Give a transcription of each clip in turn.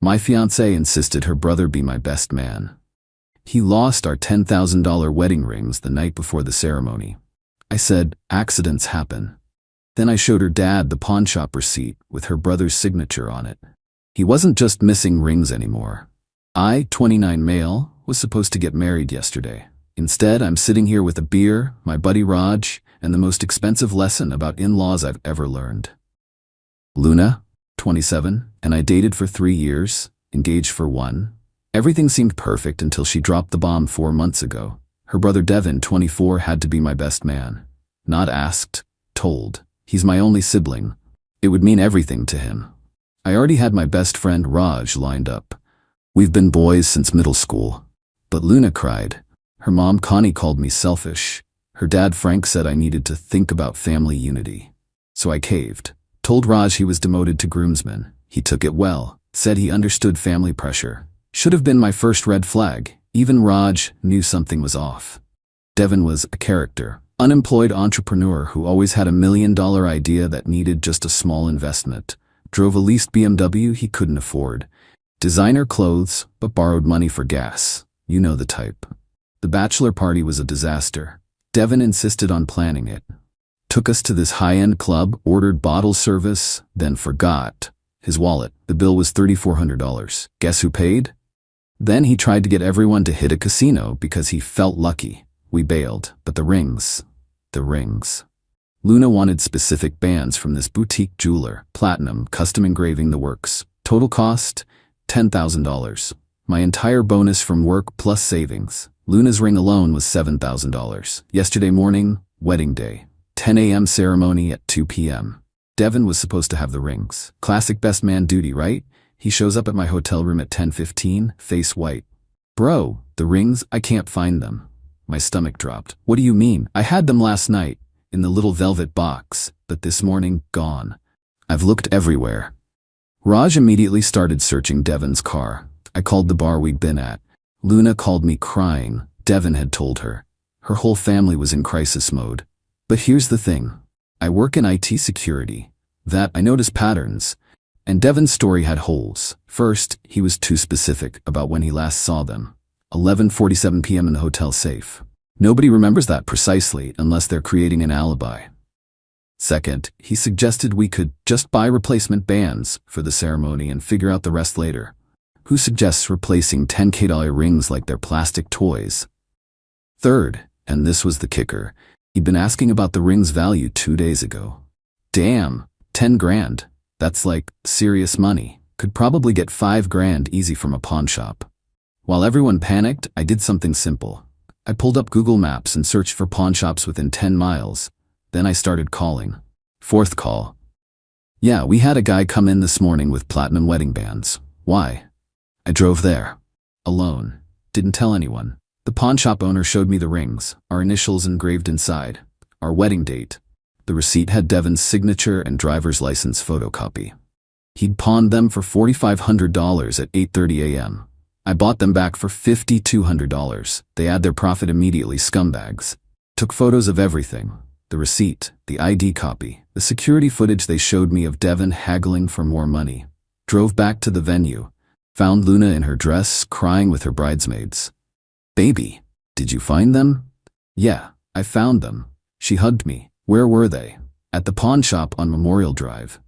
My fiancée insisted her brother be my best man. He lost our $10,000 wedding rings the night before the ceremony. I said, accidents happen. Then I showed her dad the pawnshop receipt with her brother's signature on it. He wasn't just missing rings anymore. I, 29 male, was supposed to get married yesterday. Instead, I'm sitting here with a beer, my buddy Raj, and the most expensive lesson about in-laws I've ever learned. Luna, 27, and I dated for 3 years, engaged for 1. Everything seemed perfect until she dropped the bomb 4 months ago. Her brother Devin, 24, had to be my best man. Not asked, told. He's my only sibling. It would mean everything to him. I already had my best friend Raj lined up. We've been boys since middle school. But Luna cried. Her mom Connie called me selfish. Her dad Frank said I needed to think about family unity. So I caved. Told Raj he was demoted to groomsman. He took it well. Said he understood family pressure. Should have been my first red flag. Even Raj knew something was off. Devin was a character. Unemployed entrepreneur who always had $1 million idea that needed just a small investment. Drove a leased BMW he couldn't afford. Designer clothes, but borrowed money for gas. You know the type. The bachelor party was a disaster. Devin insisted on planning it. Took us to this high-end club, ordered bottle service, then forgot his wallet. The bill was $3,400. Guess who paid? Then he tried to get everyone to hit a casino because he felt lucky. We bailed, but the rings. Luna wanted specific bands from this boutique jeweler, platinum, custom engraving the works. Total cost, $10,000. My entire bonus from work plus savings. Luna's ring alone was $7,000. Yesterday morning, wedding day. 10 a.m. ceremony at 2 p.m. Devin was supposed to have the rings. Classic best man duty, right? He shows up at my hotel room at 10:15, face white. Bro, the rings, I can't find them. My stomach dropped. What do you mean? I had them last night, in the little velvet box, but this morning, gone. I've looked everywhere. Raj immediately started searching Devin's car. I called the bar we'd been at. Luna called me crying. Devin had told her. Her whole family was in crisis mode. But here's the thing. I work in IT security. That I notice patterns. And Devin's story had holes. First, he was too specific about when he last saw them. 11:47 p.m. in the hotel safe. Nobody remembers that precisely unless they're creating an alibi. Second, he suggested we could just buy replacement bands for the ceremony and figure out the rest later. Who suggests replacing $10K rings like they're plastic toys? Third, and this was the kicker, he'd been asking about the ring's value 2 days ago. Damn, 10 grand. That's like serious money. Could probably get 5 grand easy from a pawn shop. While everyone panicked, I did something simple. I pulled up Google Maps and searched for pawn shops within 10 miles. Then I started calling. Fourth call. Yeah, we had a guy come in this morning with platinum wedding bands. Why? I drove there. Alone. Didn't tell anyone. The pawn shop owner showed me the rings, our initials engraved inside, our wedding date. The receipt had Devin's signature and driver's license photocopy. He'd pawned them for $4,500 at 8:30 a.m. I bought them back for $5,200. They add their profit immediately, scumbags. Took photos of everything. The receipt, the ID copy, the security footage they showed me of Devin haggling for more money. Drove back to the venue. Found Luna in her dress, crying with her bridesmaids. Baby, did you find them? Yeah, I found them. She hugged me. Where were they? At the pawn shop on Memorial Drive.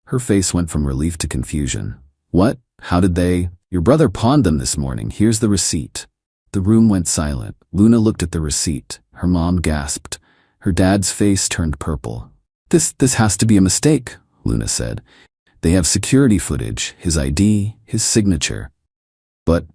Her face went from relief to confusion. What? How did they? Your brother pawned them this morning. Here's the receipt. The room went silent. Luna looked at the receipt. Her mom gasped. Her dad's face turned purple. This has to be a mistake, Luna said. They have security footage, his ID, his signature. But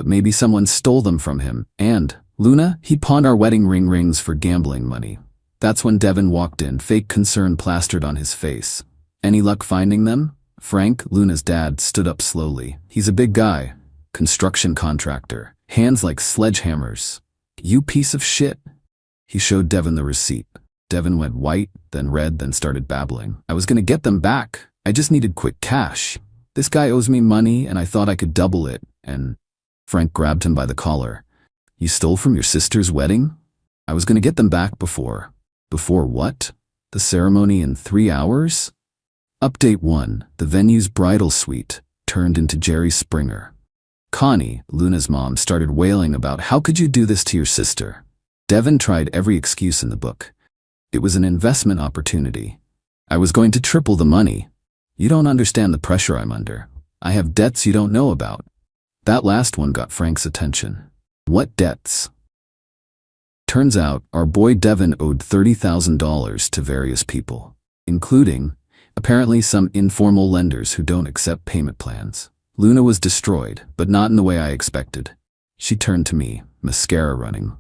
maybe someone stole them from him. And, Luna, he pawned our wedding rings for gambling money. That's when Devin walked in, fake concern plastered on his face. Any luck finding them? Frank, Luna's dad, stood up slowly. He's a big guy. Construction contractor. Hands like sledgehammers. You piece of shit. He showed Devin the receipt. Devin went white, then red, then started babbling. I was gonna get them back. I just needed quick cash. This guy owes me money and I thought I could double it, and Frank grabbed him by the collar. You stole from your sister's wedding? I was gonna get them back before. Before what? The ceremony in 3 hours? Update 1. The venue's bridal suite. turned into Jerry Springer. Connie, Luna's mom, started wailing about, "How could you do this to your sister?" Devin tried every excuse in the book. It was an investment opportunity. I was going to triple the money. "You don't understand the pressure I'm under. I have debts you don't know about." That last one got Frank's attention. "What debts?" Turns out, our boy Devin owed $30,000 to various people, including, apparently, some informal lenders who don't accept payment plans. Luna was destroyed, but not in the way I expected. She turned to me, mascara running.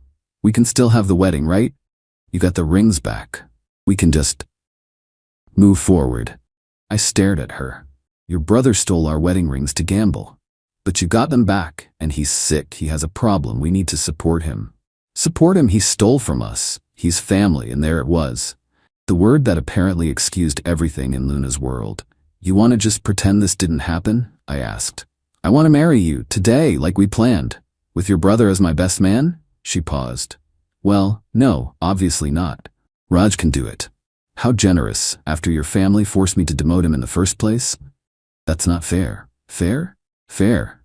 "We can still have the wedding, right? You got the rings back. We can just move forward." I stared at her. "Your brother stole our wedding rings to gamble. But you got them back, and he's sick. He has a problem. We need to support him." Support him? He stole from us. He's family, and there it was. The word that apparently excused everything in Luna's world. "You want to just pretend this didn't happen?" I asked. "I want to marry you, today, like we planned. With your brother as my best man?" She paused. "Well, no, obviously not. Raj can do it." "How generous, after your family forced me to demote him in the first place?" "That's not fair." "Fair? Fair.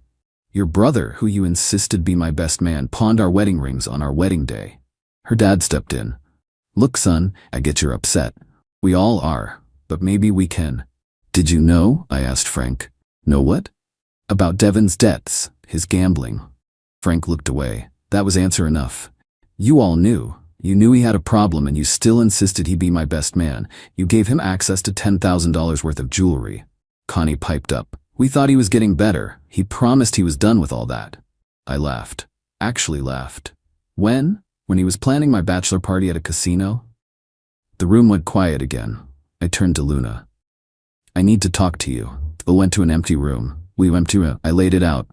Your brother, who you insisted be my best man, pawned our wedding rings on our wedding day." Her dad stepped in. "Look, son, I get you're upset. We all are, but maybe we can." "Did you know?" I asked Frank. "Know what?" "About Devin's debts, his gambling." Frank looked away. That was answer enough. "You all knew. You knew he had a problem, and you still insisted he be my best man. You gave him access to $10,000 worth of jewelry." Connie piped up. "We thought he was getting better. He promised he was done with all that." I laughed. Actually laughed. "When? When he was planning my bachelor party at a casino?" The room went quiet again. I turned to Luna. "I need to talk to you." We went to an empty room. I laid it out.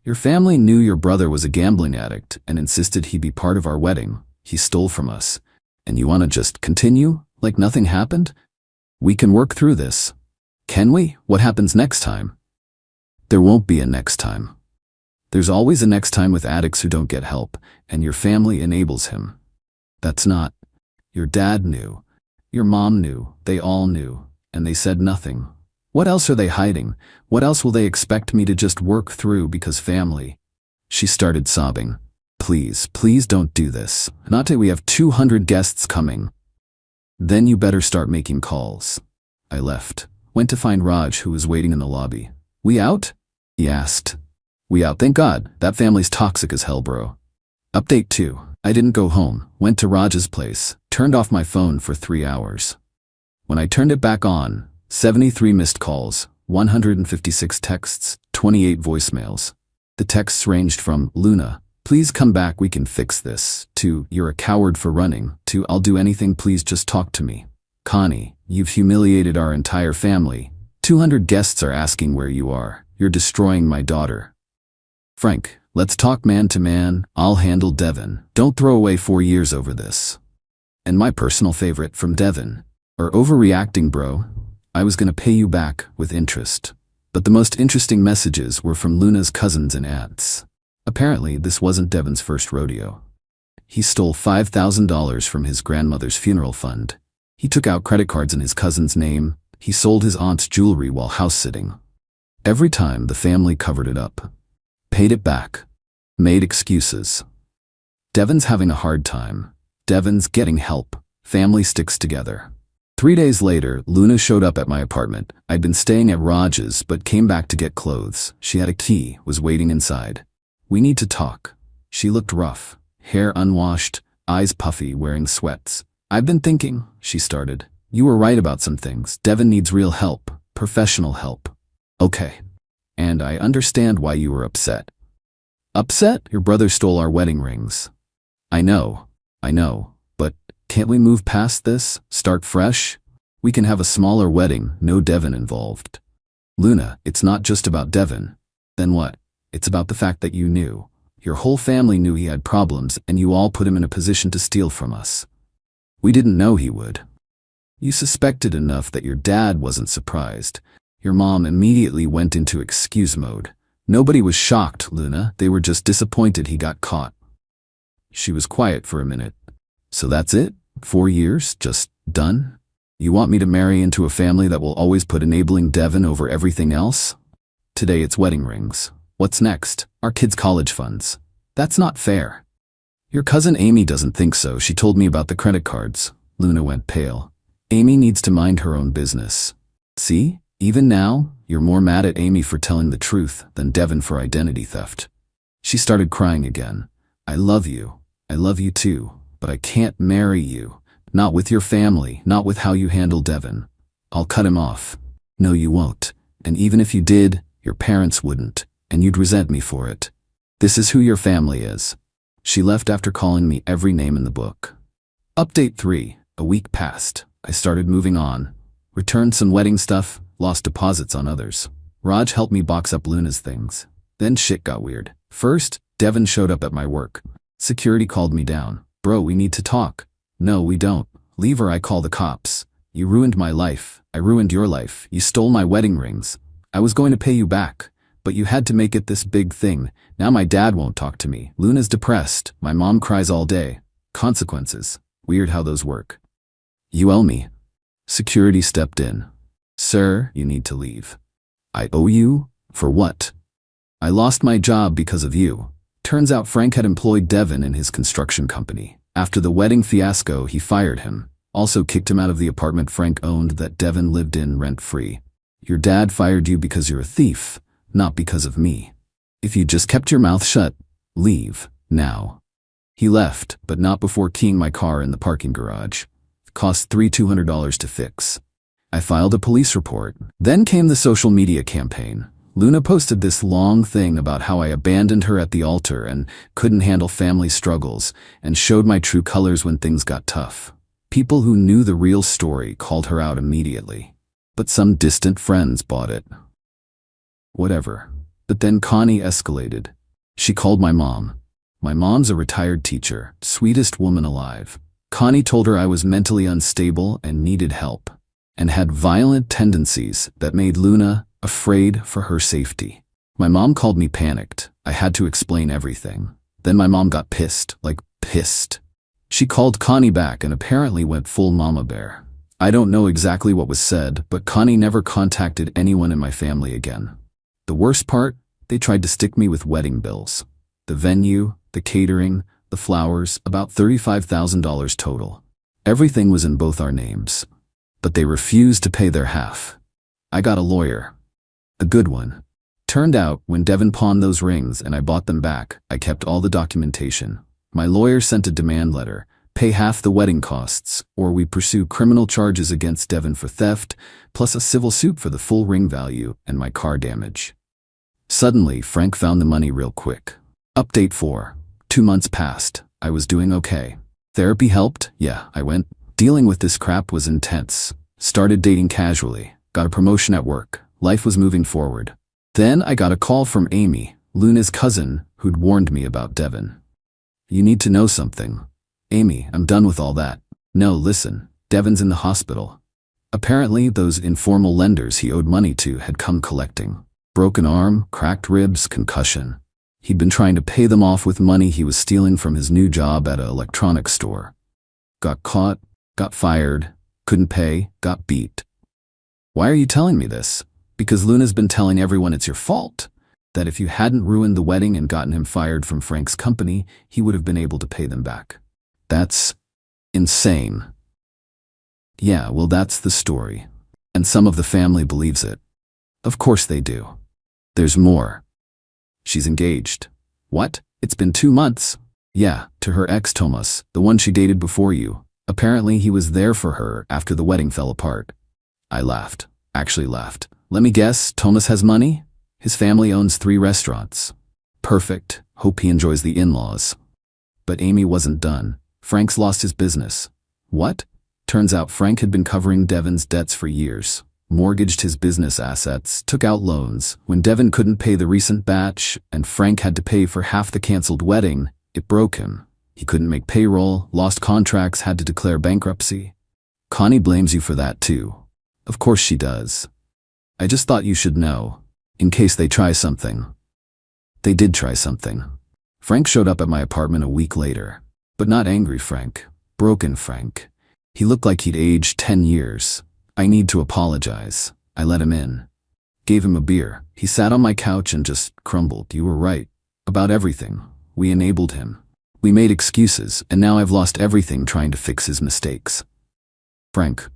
"Your family knew your brother was a gambling addict and insisted he be part of our wedding. He stole from us. And you want to just continue, like nothing happened? We can work through this." "Can we? What happens next time?" "There won't be a next time. There's always a next time with addicts who don't get help, and your family enables him." "That's not." "Your dad knew. Your mom knew. They all knew. And they said nothing. What else are they hiding? What else will they expect me to just work through because family?" She started sobbing. "Please, please don't do this. Not till we have 200 guests coming." "Then you better start making calls." I left. Went to find Raj, who was waiting in the lobby. "We out?" he asked. "We out, thank God. That family's toxic as hell, bro." Update 2. I didn't go home. Went to Raj's place. Turned off my phone for 3 hours. When I turned it back on, 73 missed calls, 156 texts, 28 voicemails. The texts ranged from, "Luna, please come back, we can fix this," to, "You're a coward for running," to, "I'll do anything, please just talk to me." "Connie, you've humiliated our entire family. 200 guests are asking where you are. You're destroying my daughter." "Frank, let's talk man to man. I'll handle Devin. Don't throw away 4 years over this." And my personal favorite from Devin. "Or overreacting, bro. I was gonna pay you back with interest." But the most interesting messages were from Luna's cousins and aunts. Apparently, this wasn't Devin's first rodeo. He stole $5,000 from his grandmother's funeral fund. He took out credit cards in his cousin's name. He sold his aunt's jewelry while house-sitting. Every time, the family covered it up. Paid it back. Made excuses. Devin's having a hard time. Devin's getting help. Family sticks together. 3 days later, Luna showed up at my apartment. I'd been staying at Raj's but came back to get clothes. She had a key, was waiting inside. "We need to talk." She looked rough. Hair unwashed, eyes puffy, wearing sweats. "I've been thinking," she started. "You were right about some things. Devin needs real help. Professional help." "Okay. And I understand why you were upset." "Upset? Your brother stole our wedding rings." I know. But can't we move past this? Start fresh? We can have a smaller wedding, no Devin involved." "Luna, it's not just about Devin." "Then what?" "It's about the fact that you knew. Your whole family knew he had problems, and you all put him in a position to steal from us." "We didn't know he would." "You suspected enough that your dad wasn't surprised. Your mom immediately went into excuse mode. Nobody was shocked, Luna. They were just disappointed he got caught." She was quiet for a minute. "So that's it? 4 years? Just done? You want me to marry into a family that will always put enabling Devin over everything else?" Today it's wedding rings. What's next? Our kids' college funds. That's not fair. Your cousin Amy doesn't think so. She told me about the credit cards. Luna went pale. Amy needs to mind her own business. See? Even now, you're more mad at Amy for telling the truth than Devin for identity theft. She started crying again. I love you. I love you too. But I can't marry you. Not with your family, not with how you handle Devin. I'll cut him off. No, you won't. And even if you did, your parents wouldn't, and you'd resent me for it. This is who your family is. She left after calling me every name in the book. Update 3. A week passed. I started moving on. Returned some wedding stuff, lost deposits on others. Raj helped me box up Luna's things. Then shit got weird. First, Devin showed up at my work. Security called me down. Bro, we need to talk. No, we don't. Leave or I call the cops. You ruined my life. I ruined your life. You stole my wedding rings. I was going to pay you back, but you had to make it this big thing. Now my dad won't talk to me. Luna's depressed. My mom cries all day. Consequences. Weird how those work. You owe me. Security stepped in. Sir, you need to leave. I owe you? For what? I lost my job because of you. Turns out Frank had employed Devin in his construction company. After the wedding fiasco, he fired him. Also kicked him out of the apartment Frank owned that Devin lived in rent-free. Your dad fired you because you're a thief, not because of me. If you just kept your mouth shut, leave, now. He left, but not before keying my car in the parking garage. It cost $200 to fix. I filed a police report. Then came the social media campaign. Luna posted this long thing about how I abandoned her at the altar and couldn't handle family struggles, and showed my true colors when things got tough. People who knew the real story called her out immediately. But some distant friends bought it. Whatever. But then Connie escalated. She called my mom. My mom's a retired teacher, sweetest woman alive. Connie told her I was mentally unstable and needed help, and had violent tendencies that made Luna afraid for her safety. My mom called me panicked. I had to explain everything. Then my mom got pissed, like pissed. She called Connie back and apparently went full mama bear. I don't know exactly what was said, but Connie never contacted anyone in my family again. The worst part, they tried to stick me with wedding bills. The venue, the catering, the flowers, about $35,000 total. Everything was in both our names. But they refused to pay their half. I got a lawyer. A good one. Turned out, when Devin pawned those rings and I bought them back, I kept all the documentation. My lawyer sent a demand letter. Pay half the wedding costs, or we pursue criminal charges against Devin for theft, plus a civil suit for the full ring value and my car damage. Suddenly, Frank found the money real quick. Update 4. 2 months passed. I was doing okay. Therapy helped? Yeah, I went. Dealing with this crap was intense. Started dating casually. Got a promotion at work. Life was moving forward. Then I got a call from Amy, Luna's cousin, who'd warned me about Devin. You need to know something. Amy, I'm done with all that. No, listen, Devin's in the hospital. Apparently, those informal lenders he owed money to had come collecting. Broken arm, cracked ribs, concussion. He'd been trying to pay them off with money he was stealing from his new job at an electronics store. Got caught, got fired, couldn't pay, got beat. Why are you telling me this? Because Luna's been telling everyone it's your fault. That if you hadn't ruined the wedding and gotten him fired from Frank's company, he would have been able to pay them back. That's insane. Yeah, well, that's the story. And some of the family believes it. Of course they do. There's more. She's engaged. What? It's been 2 months? Yeah, to her ex Thomas, the one she dated before you. Apparently he was there for her after the wedding fell apart. I laughed. Actually laughed. Let me guess, Thomas has money? His family owns 3 restaurants. Perfect. Hope he enjoys the in-laws. But Amy wasn't done. Frank's lost his business. What? Turns out Frank had been covering Devin's debts for years. Mortgaged his business assets, took out loans. When Devin couldn't pay the recent batch, and Frank had to pay for half the canceled wedding, it broke him. He couldn't make payroll, lost contracts, had to declare bankruptcy. Connie blames you for that too. Of course she does. I just thought you should know, in case they try something. They did try something. Frank showed up at my apartment a week later. But not angry Frank. Broken Frank. He looked like he'd aged 10 years. I need to apologize. I let him in. Gave him a beer. He sat on my couch and just crumbled. You were right. About everything. We enabled him. We made excuses, and now I've lost everything trying to fix his mistakes. Frank.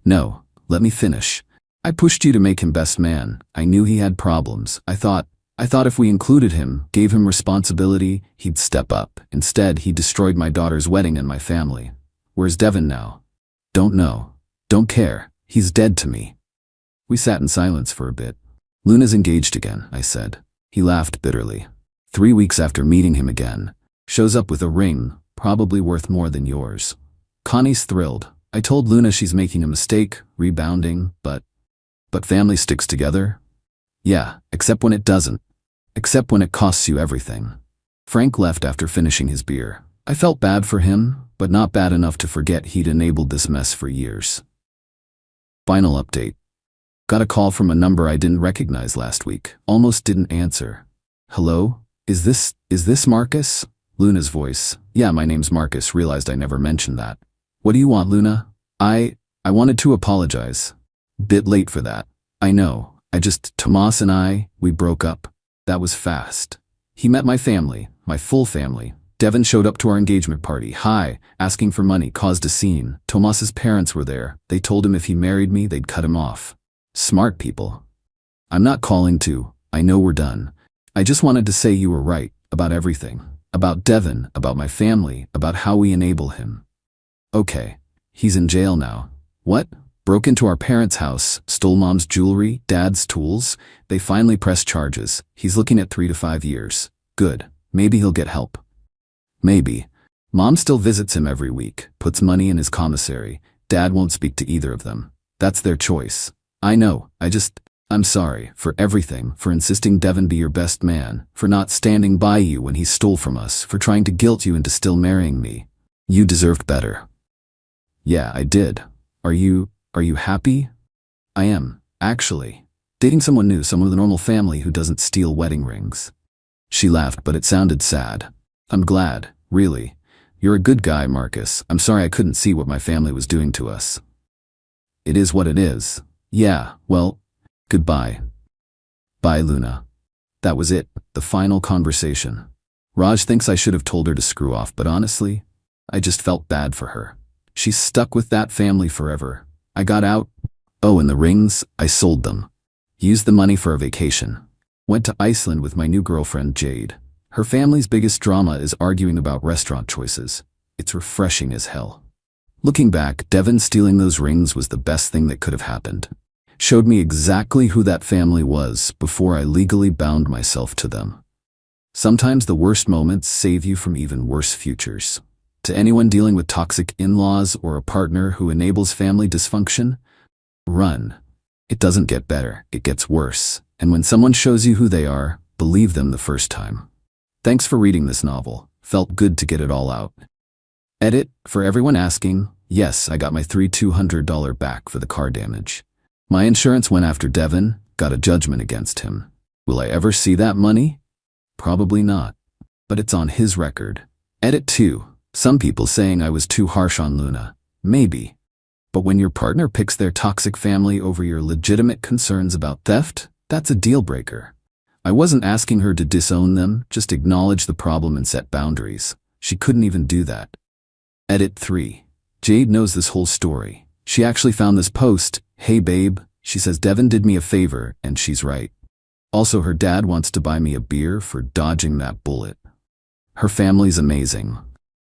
No, let me finish. I pushed you to make him best man. I knew he had problems. I thought if we included him, gave him responsibility, he'd step up. Instead, he destroyed my daughter's wedding and my family. Where's Devin now? Don't know. Don't care. He's dead to me. We sat in silence for a bit. Luna's engaged again, I said. He laughed bitterly. 3 weeks after meeting him again. Shows up with a ring, probably worth more than yours. Connie's thrilled. I told Luna she's making a mistake, rebounding, but family sticks together? Yeah, except when it doesn't. Except when it costs you everything. Frank left after finishing his beer. I felt bad for him, but not bad enough to forget he'd enabled this mess for years. Final update. Got a call from a number I didn't recognize last week. Almost didn't answer. Hello? Is this Marcus? Luna's voice. Yeah, my name's Marcus. Realized I never mentioned that. What do you want, Luna? I wanted to apologize. Bit late for that. I know. Tomas and we broke up. That was fast. He met my family, my full family. Devin showed up to our engagement party. Hi, asking for money, caused a scene. Tomas's parents were there. They told him if he married me, they'd cut him off. Smart people. I'm not calling to. I know we're done. I just wanted to say you were right about everything. About Devin, about my family, about how we enable him. Okay. He's in jail now. What? Broke into our parents' house, stole mom's jewelry, dad's tools. They finally pressed charges. He's looking at 3 to 5 years. Good. Maybe he'll get help. Maybe. Mom still visits him every week, puts money in his commissary. Dad won't speak to either of them. That's their choice. I know. I'm sorry for everything, for insisting Devin be your best man, for not standing by you when he stole from us, for trying to guilt you into still marrying me. You deserved better. Yeah, I did. Are you happy? I am, actually. Dating someone new, someone with a normal family who doesn't steal wedding rings. She laughed, but it sounded sad. I'm glad, really. You're a good guy, Marcus. I'm sorry I couldn't see what my family was doing to us. It is what it is. Yeah, well, goodbye. Bye, Luna. That was it, the final conversation. Raj thinks I should have told her to screw off, but honestly, I just felt bad for her. She's stuck with that family forever. I got out. Oh, and the rings, I sold them. Used the money for a vacation. Went to Iceland with my new girlfriend, Jade. Her family's biggest drama is arguing about restaurant choices. It's refreshing as hell. Looking back, Devin stealing those rings was the best thing that could have happened. Showed me exactly who that family was before I legally bound myself to them. Sometimes the worst moments save you from even worse futures. To anyone dealing with toxic in-laws or a partner who enables family dysfunction, run. It doesn't get better, it gets worse. And when someone shows you who they are, believe them the first time. Thanks for reading this novel. Felt good to get it all out. Edit, for everyone asking, yes, I got my $200 back for the car damage. My insurance went after Devin, got a judgment against him. Will I ever see that money? Probably not. But it's on his record. Edit 2. Some people saying I was too harsh on Luna. Maybe. But when your partner picks their toxic family over your legitimate concerns about theft, that's a deal breaker. I wasn't asking her to disown them, just acknowledge the problem and set boundaries. She couldn't even do that. Edit 3. Jade knows this whole story. She actually found this post. Hey babe, she says Devin did me a favor, and she's right. Also, her dad wants to buy me a beer for dodging that bullet. Her family's amazing.